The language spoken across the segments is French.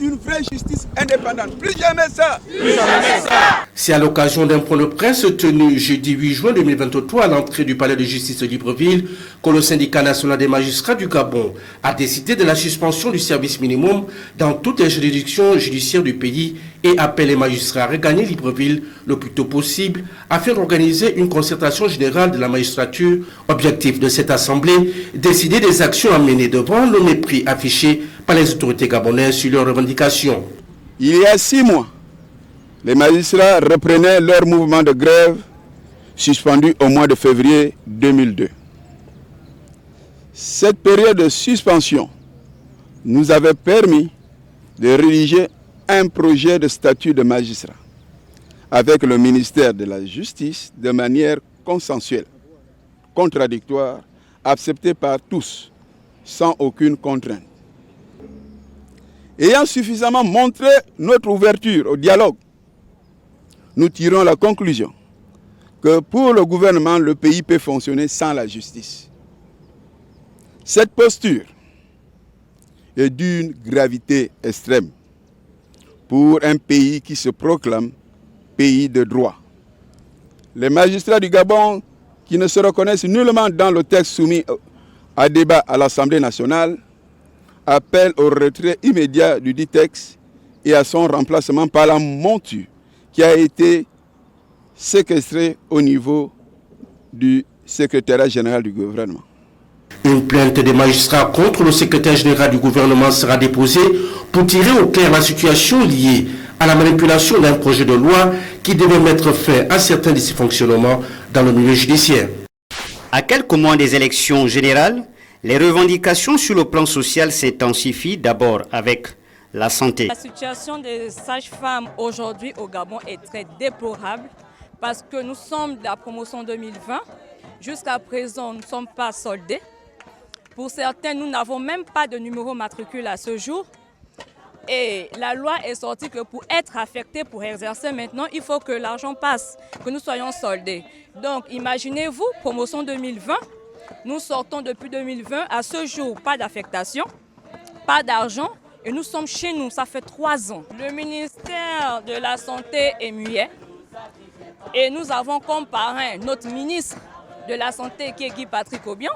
une vraie justice indépendante. Plus jamais ça. Plus jamais ça. C'est à l'occasion d'un point de presse tenu jeudi 8 juin 2023 à l'entrée du palais de justice de Libreville que le syndicat national des magistrats du Gabon a décidé de la suspension du service minimum dans toutes les juridictions judiciaires du pays et appelle les magistrats à regagner Libreville le plus tôt possible afin d'organiser une concertation générale de la magistrature. Objectif de cette assemblée, décider des actions à mener devant le mépris affiché par les autorités gabonaises sur leurs revendications. Il y a 6 mois, les magistrats reprenaient leur mouvement de grève suspendu au mois de février 2002. Cette période de suspension nous avait permis de rédiger un projet de statut de magistrat avec le ministère de la Justice de manière consensuelle, contradictoire, acceptée par tous, sans aucune contrainte. Ayant suffisamment montré notre ouverture au dialogue, nous tirons la conclusion que pour le gouvernement, le pays peut fonctionner sans la justice. Cette posture est d'une gravité extrême pour un pays qui se proclame pays de droit. Les magistrats du Gabon, qui ne se reconnaissent nullement dans le texte soumis à débat à l'Assemblée nationale, appellent au retrait immédiat du dit texte et à son remplacement par la monture qui a été séquestrée au niveau du secrétariat général du gouvernement. Une plainte des magistrats contre le secrétaire général du gouvernement sera déposée pour tirer au clair la situation liée à la manipulation d'un projet de loi qui devait mettre fin à certains dysfonctionnements dans le milieu judiciaire. À quelques mois des élections générales, les revendications sur le plan social s'intensifient d'abord avec la santé. La situation des sages-femmes aujourd'hui au Gabon est très déplorable parce que nous sommes de la promotion 2020. Jusqu'à présent, nous ne sommes pas soldés. Pour certains, nous n'avons même pas de numéro matricule à ce jour. Et la loi est sortie que pour être affecté, pour exercer maintenant, il faut que l'argent passe, que nous soyons soldés. Donc imaginez-vous, promotion 2020, nous sortons depuis 2020, à ce jour, pas d'affectation, pas d'argent, et nous sommes chez nous, ça fait 3 ans. Le ministère de la Santé est muet, et nous avons comme parrain notre ministre de la Santé qui est Guy Patrick Obiang.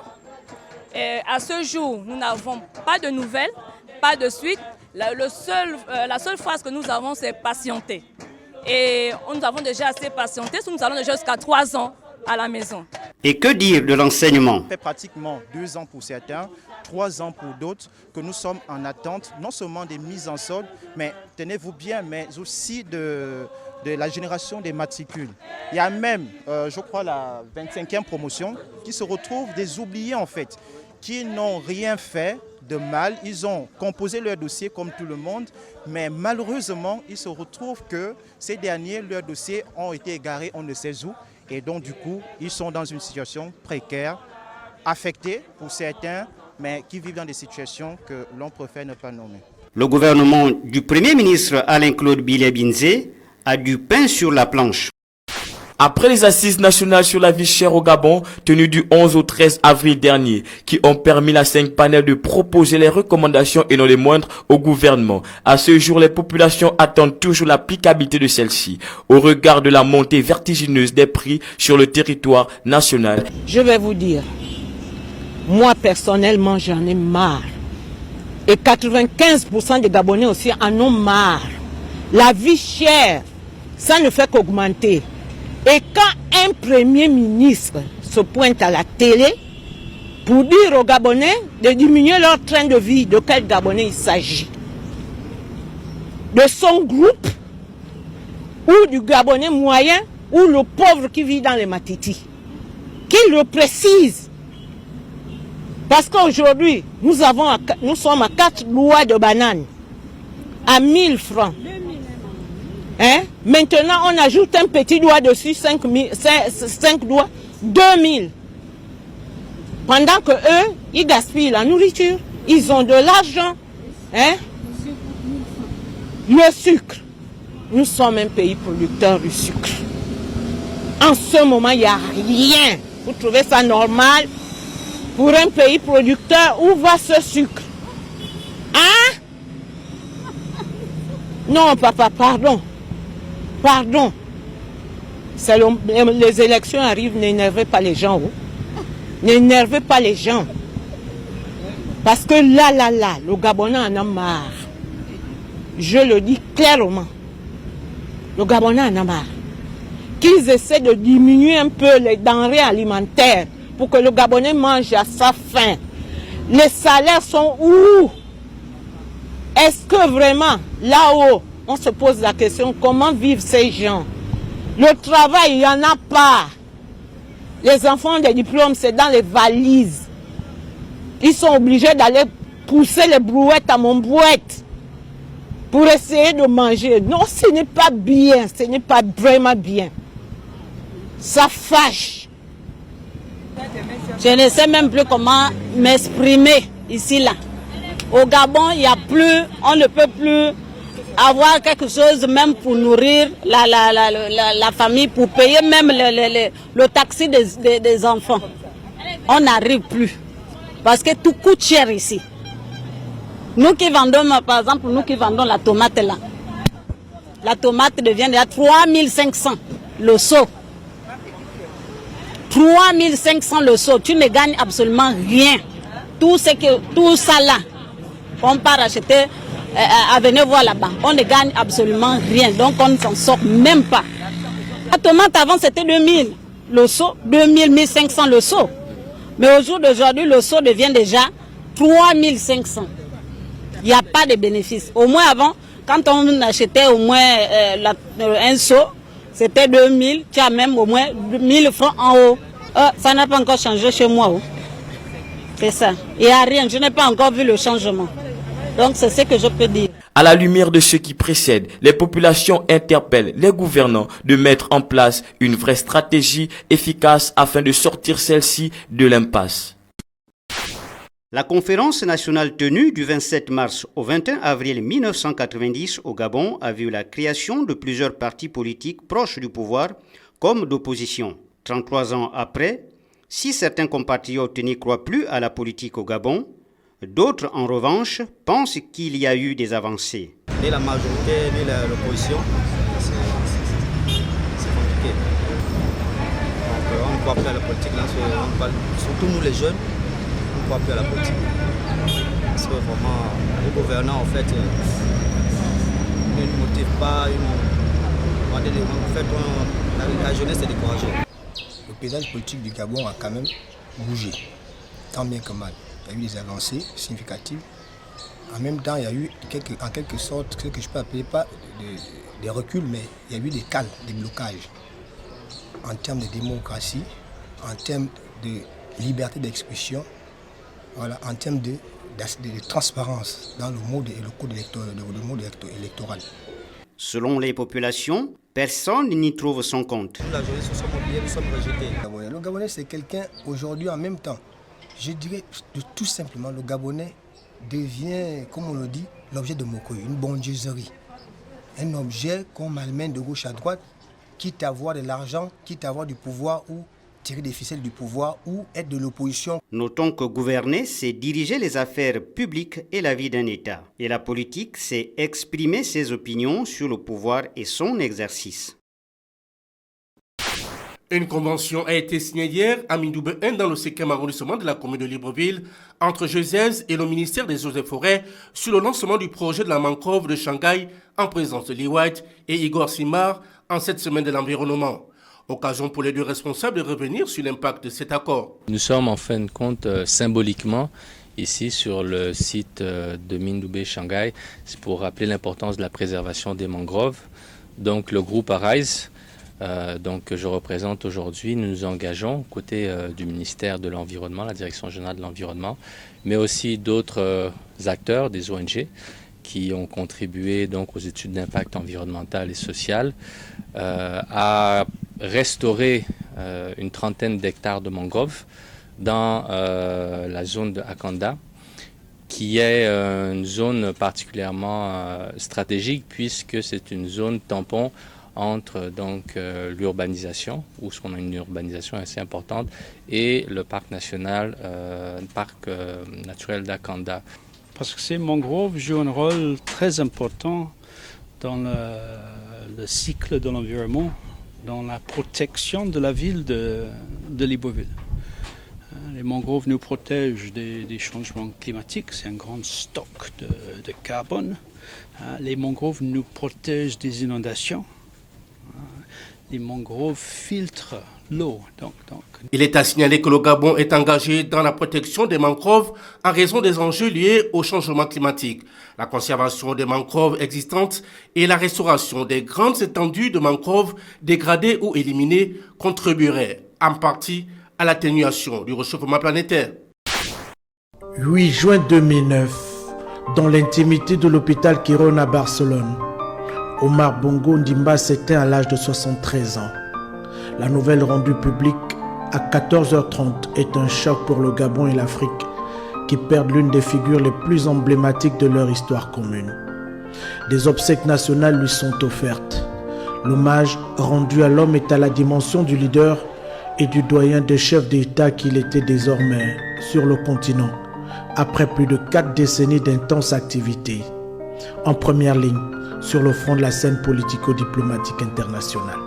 Et à ce jour, nous n'avons pas de nouvelles, pas de suite. La seule phrase que nous avons, c'est patienter. Et nous avons déjà assez patienté, nous allons déjà jusqu'à 3 ans à la maison. Et que dire de l'enseignement? Ça fait pratiquement 2 ans pour certains, 3 ans pour d'autres, que nous sommes en attente, non seulement des mises en solde, mais tenez-vous bien, mais aussi de la génération des matricules. Il y a même, je crois, la 25e promotion qui se retrouve des oubliés en fait, qui n'ont rien fait de mal. Ils ont composé leur dossier comme tout le monde, mais malheureusement, il se retrouve que ces derniers, leurs dossiers ont été égarés on ne sait où. Et donc, du coup, ils sont dans une situation précaire, affectés pour certains, mais qui vivent dans des situations que l'on préfère ne pas nommer. Le gouvernement du Premier ministre Alain-Claude Bilet-Binzé a du pain sur la planche. Après les assises nationales sur la vie chère au Gabon, tenues du 11 au 13 avril dernier, qui ont permis à 5 panels de proposer les recommandations et non les moindres au gouvernement. À ce jour, les populations attendent toujours l'applicabilité de celle-ci, au regard de la montée vertigineuse des prix sur le territoire national. Je vais vous dire, moi personnellement, j'en ai marre. Et 95% des Gabonais aussi en ont marre. La vie chère, ça ne fait qu'augmenter. Et quand un premier ministre se pointe à la télé pour dire aux Gabonais de diminuer leur train de vie, de quel Gabonais il s'agit? De son groupe ou du Gabonais moyen ou le pauvre qui vit dans les Matitis? Qu'il le précise. Parce qu'aujourd'hui, nous sommes à 4 doigts de banane à 1000 francs. Hein? Maintenant, on ajoute un petit doigt dessus, 5 doigts, 2000. Pendant que eux, ils gaspillent la nourriture, ils ont de l'argent. Hein? Le sucre. Nous sommes un pays producteur du sucre. En ce moment, il n'y a rien. Vous trouvez ça normal pour un pays producteur? Où va ce sucre? Hein? Non, papa, pardon. Pardon. Les élections arrivent, n'énervez pas les gens. Oh. N'énervez pas les gens. Parce que là, le Gabonais en a marre. Je le dis clairement. Le Gabonais en a marre. Qu'ils essaient de diminuer un peu les denrées alimentaires pour que le Gabonais mange à sa faim. Les salaires sont où? Est-ce que vraiment, là-haut, on se pose la question, comment vivent ces gens? Le travail, il n'y en a pas. Les enfants ont des diplômes, c'est dans les valises. Ils sont obligés d'aller pousser les brouettes à mon brouette pour essayer de manger. Non, ce n'est pas bien, ce n'est pas vraiment bien. Ça fâche. Je ne sais même plus comment m'exprimer ici, là. Au Gabon, il y a plus, on ne peut plus avoir quelque chose même pour nourrir la famille, pour payer même le taxi des enfants. On n'arrive plus. Parce que tout coûte cher ici. Nous qui vendons, par exemple, nous qui vendons la tomate là, la tomate devient déjà 3500 le seau. 3500 le seau, tu ne gagnes absolument rien. Tout ça là, on part acheter, à venir voir là-bas, on ne gagne absolument rien. Donc on ne s'en sort même pas. La tomate avant c'était 2000 le seau, 2000, 1500 le seau. Mais au jour d'aujourd'hui, le seau devient déjà 3500. Il n'y a pas de bénéfice. Au moins avant, quand on achetait au moins un seau, c'était 2000, tu as même au moins 1000 francs en haut. Ça n'a pas encore changé chez moi. Oh. C'est ça. Il n'y a rien, je n'ai pas encore vu le changement. Donc c'est ce que je peux dire. À la lumière de ce qui précède, les populations interpellent les gouvernants de mettre en place une vraie stratégie efficace afin de sortir celle-ci de l'impasse. La conférence nationale tenue du 27 mars au 21 avril 1990 au Gabon a vu la création de plusieurs partis politiques proches du pouvoir comme d'opposition. 33 ans après, si certains compatriotes n'y croient plus à la politique au Gabon, d'autres, en revanche, pensent qu'il y a eu des avancées. Ni la majorité, ni l'opposition, c'est compliqué. Donc, on ne croit plus à la politique, là, surtout nous les jeunes, on ne croit plus à la politique. Parce que vraiment, les gouvernants, en fait, ne nous motivent pas, la jeunesse est découragée. Le paysage politique du Gabon a quand même bougé, tant bien que mal. Il y a eu des avancées significatives. En même temps, il y a eu en quelque sorte ce que je peux appeler pas des reculs, mais il y a eu des cales, des blocages en termes de démocratie, en termes de liberté d'expression, voilà, en termes de transparence dans le mode électoral. Selon les populations, personne n'y trouve son compte. La jeunesse, nous sommes oubliés, nous sommes rejetés. Le Gabonais, c'est quelqu'un aujourd'hui en même temps. Je dirais tout simplement, le Gabonais devient, comme on le dit, l'objet de moquerie, une bondieuserie. Un objet qu'on malmène de gauche à droite, quitte à avoir de l'argent, quitte à avoir du pouvoir ou tirer des ficelles du pouvoir ou être de l'opposition. Notons que gouverner, c'est diriger les affaires publiques et la vie d'un État. Et la politique, c'est exprimer ses opinions sur le pouvoir et son exercice. Une convention a été signée hier à Mindoubé 1 dans le 5e arrondissement de la commune de Libreville entre GESES et le ministère des Eaux et Forêts sur le lancement du projet de la mangrove de Shanghai en présence de Lee White et Igor Simard en cette semaine de l'environnement. Occasion pour les deux responsables de revenir sur l'impact de cet accord. Nous sommes en fin de compte symboliquement ici sur le site de Mindoubé Shanghai. C'est pour rappeler l'importance de la préservation des mangroves. Donc le groupe Arise, que je représente aujourd'hui, nous nous engageons aux côtés du ministère de l'Environnement, la Direction générale de l'Environnement, mais aussi d'autres acteurs, des ONG, qui ont contribué donc aux études d'impact environnemental et social, à restaurer une trentaine d'hectares de mangroves dans la zone de Akanda, qui est une zone particulièrement stratégique puisque c'est une zone tampon entre donc l'urbanisation, où on a une urbanisation assez importante, et le parc national, parc naturel d'Akanda. Parce que ces mangroves jouent un rôle très important dans le cycle de l'environnement, dans la protection de la ville de Libreville. Les mangroves nous protègent des changements climatiques, c'est un grand stock de carbone. Les mangroves nous protègent des inondations. Les mangroves filtrent l'eau. Il est à signaler que le Gabon est engagé dans la protection des mangroves en raison des enjeux liés au changement climatique. La conservation des mangroves existantes et la restauration des grandes étendues de mangroves dégradées ou éliminées contribueraient en partie à l'atténuation du réchauffement planétaire. 8 juin 2009, dans l'intimité de l'hôpital Quirón à Barcelone, Omar Bongo Ndimba s'éteint à l'âge de 73 ans. La nouvelle rendue publique à 14h30 est un choc pour le Gabon et l'Afrique qui perdent l'une des figures les plus emblématiques de leur histoire commune. Des obsèques nationales lui sont offertes. L'hommage rendu à l'homme est à la dimension du leader et du doyen des chefs d'État qu'il était désormais sur le continent, après plus de 4 décennies d'intenses activités, en première ligne sur le front de la scène politico-diplomatique internationale.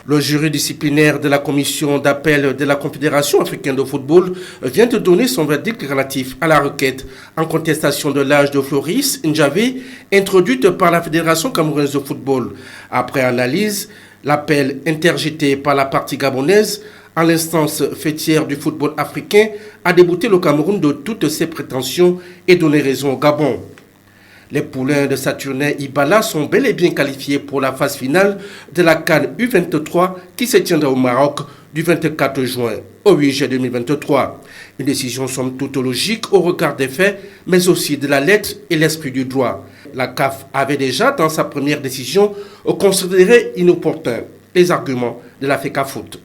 Le jury disciplinaire de la commission d'appel de la Confédération africaine de football vient de donner son verdict relatif à la requête en contestation de l'âge de Floris Ndjavé introduite par la Fédération camerounaise de football. Après analyse, l'appel interjeté par la partie gabonaise en l'instance fêtière du football africain a débouté le Cameroun de toutes ses prétentions et donné raison au Gabon. Les poulains de Saturnin Ibala sont bel et bien qualifiés pour la phase finale de la CAN U23 qui se tiendra au Maroc du 24 juin au 8 juillet 2023. Une décision somme toute logique au regard des faits, mais aussi de la lettre et l'esprit du droit. La CAF avait déjà, dans sa première décision, considéré inopportun les arguments de la FECAFOOT.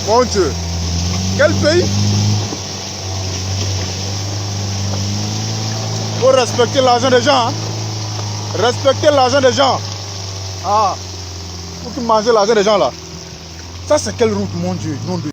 Mon Dieu, quel pays? Faut respecter l'argent des gens. Hein? Respecter l'argent des gens. Ah, faut que manger l'argent des gens là. Ça c'est quelle route, mon Dieu, non de...